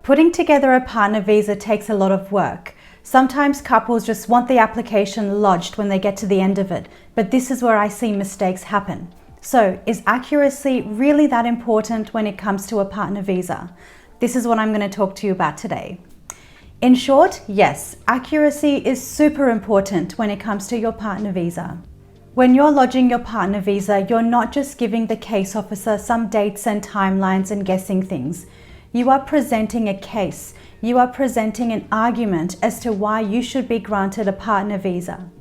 Putting together a partner visa takes a lot of work. Sometimes couples just want the application lodged when they get to the end of it, but this is where I see mistakes happen. So, is accuracy really that important when it comes to a partner visa? This is what I'm going to talk to you about today. In short, yes, accuracy is super important when it comes to your partner visa. When you're lodging your partner visa, you're not just giving the case officer some dates and timelines and guessing things. You are presenting a case. You are presenting an argument as to why you should be granted a partner visa.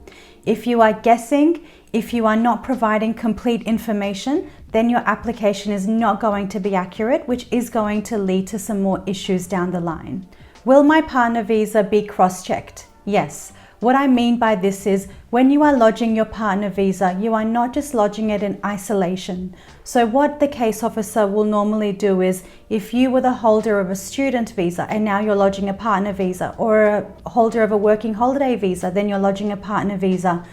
If you are guessing, if you are not providing complete information, then your application is not going to be accurate, which is going to lead to some more issues down the line. Will my partner visa be cross-checked? Yes. What I mean by this is when you are lodging your partner visa, you are not just lodging it in isolation. So what the case officer will normally do is if you were the holder of a student visa and now you're lodging a partner visa, or a holder of a working holiday visa, then you're lodging a partner visa,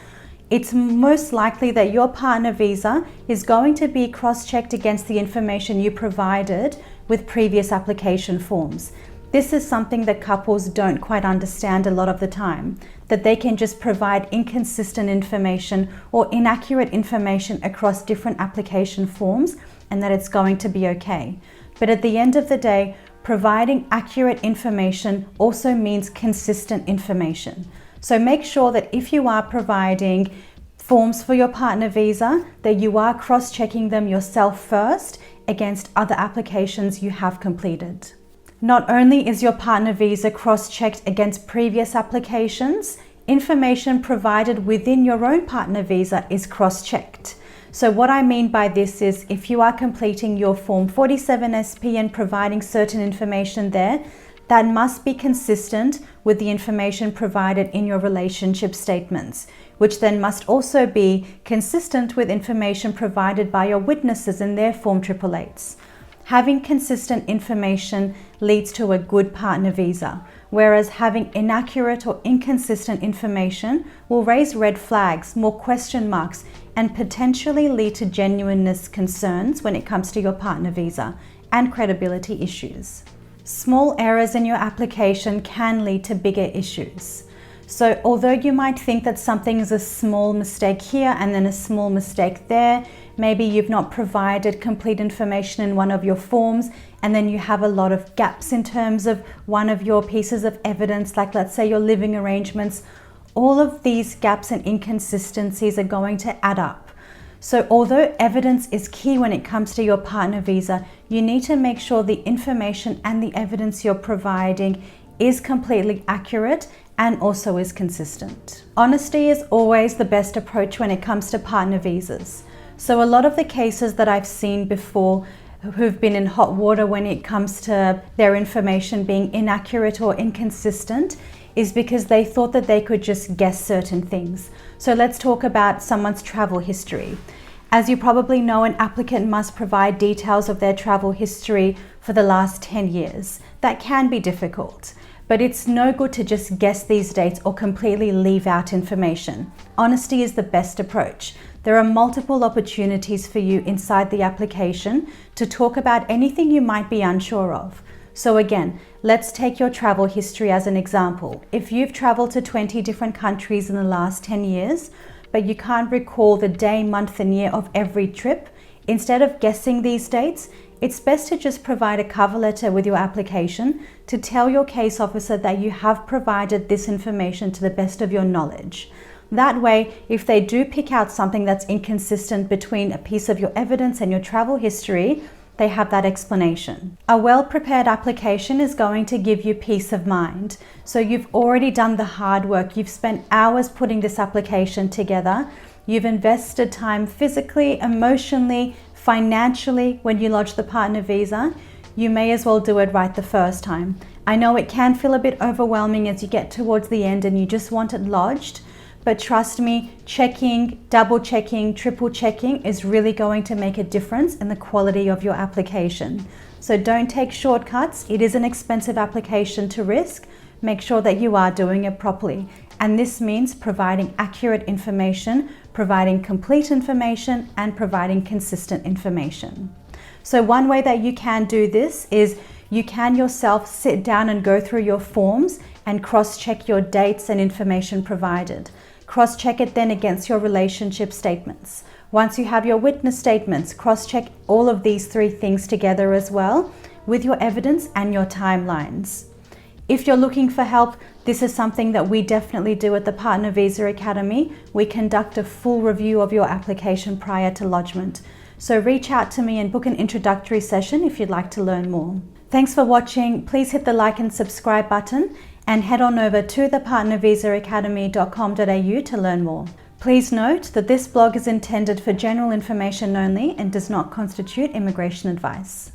it's most likely that your partner visa is going to be cross-checked against the information you provided with previous application forms. This is something that couples don't quite understand a lot of the time, that they can just provide inconsistent information or inaccurate information across different application forms and that it's going to be okay. But at the end of the day, providing accurate information also means consistent information. So make sure that if you are providing forms for your partner visa, that you are cross-checking them yourself first against other applications you have completed. Not only is your partner visa cross-checked against previous applications, information provided within your own partner visa is cross-checked. So what I mean by this is if you are completing your Form 47SP and providing certain information there, that must be consistent with the information provided in your relationship statements, which then must also be consistent with information provided by your witnesses in their Form 888s. Having consistent information leads to a good partner visa, whereas having inaccurate or inconsistent information will raise red flags, more question marks, and potentially lead to genuineness concerns when it comes to your partner visa and credibility issues. Small errors in your application can lead to bigger issues. So although you might think that something is a small mistake here and then a small mistake there, maybe you've not provided complete information in one of your forms and then you have a lot of gaps in terms of one of your pieces of evidence, like let's say your living arrangements, all of these gaps and inconsistencies are going to add up. So although evidence is key when it comes to your partner visa, you need to make sure the information and the evidence you're providing is completely accurate and also is consistent. Honesty is always the best approach when it comes to partner visas. So a lot of the cases that I've seen before who've been in hot water when it comes to their information being inaccurate or inconsistent is because they thought that they could just guess certain things. So let's talk about someone's travel history. As you probably know, an applicant must provide details of their travel history for the last 10 years. That can be difficult, but it's no good to just guess these dates or completely leave out information. Honesty is the best approach. There are multiple opportunities for you inside the application to talk about anything you might be unsure of. So again, let's take your travel history as an example. If you've traveled to 20 different countries in the last 10 years, but you can't recall the day, month, and year of every trip, instead of guessing these dates, it's best to just provide a cover letter with your application to tell your case officer that you have provided this information to the best of your knowledge. That way, if they do pick out something that's inconsistent between a piece of your evidence and your travel history, they have that explanation. A well-prepared application is going to give you peace of mind. So you've already done the hard work. You've spent hours putting this application together. You've invested time physically, emotionally, financially when you lodge the partner visa. You may as well do it right the first time. I know it can feel a bit overwhelming as you get towards the end and you just want it lodged. But trust me, checking, double checking, triple checking is really going to make a difference in the quality of your application. So don't take shortcuts. It is an expensive application to risk. Make sure that you are doing it properly. And this means providing accurate information, providing complete information, and providing consistent information. So one way that you can do this is you can yourself sit down and go through your forms and cross-check your dates and information provided. Cross-check it then against your relationship statements. Once you have your witness statements, cross-check all of these three things together as well with your evidence and your timelines. If you're looking for help, this is something that we definitely do at the Partner Visa Academy. We conduct a full review of your application prior to lodgement. So reach out to me and book an introductory session if you'd like to learn more. Thanks for watching. Please hit the like and subscribe button and head on over to thepartnervisaacademy.com.au to learn more. Please note that this blog is intended for general information only and does not constitute immigration advice.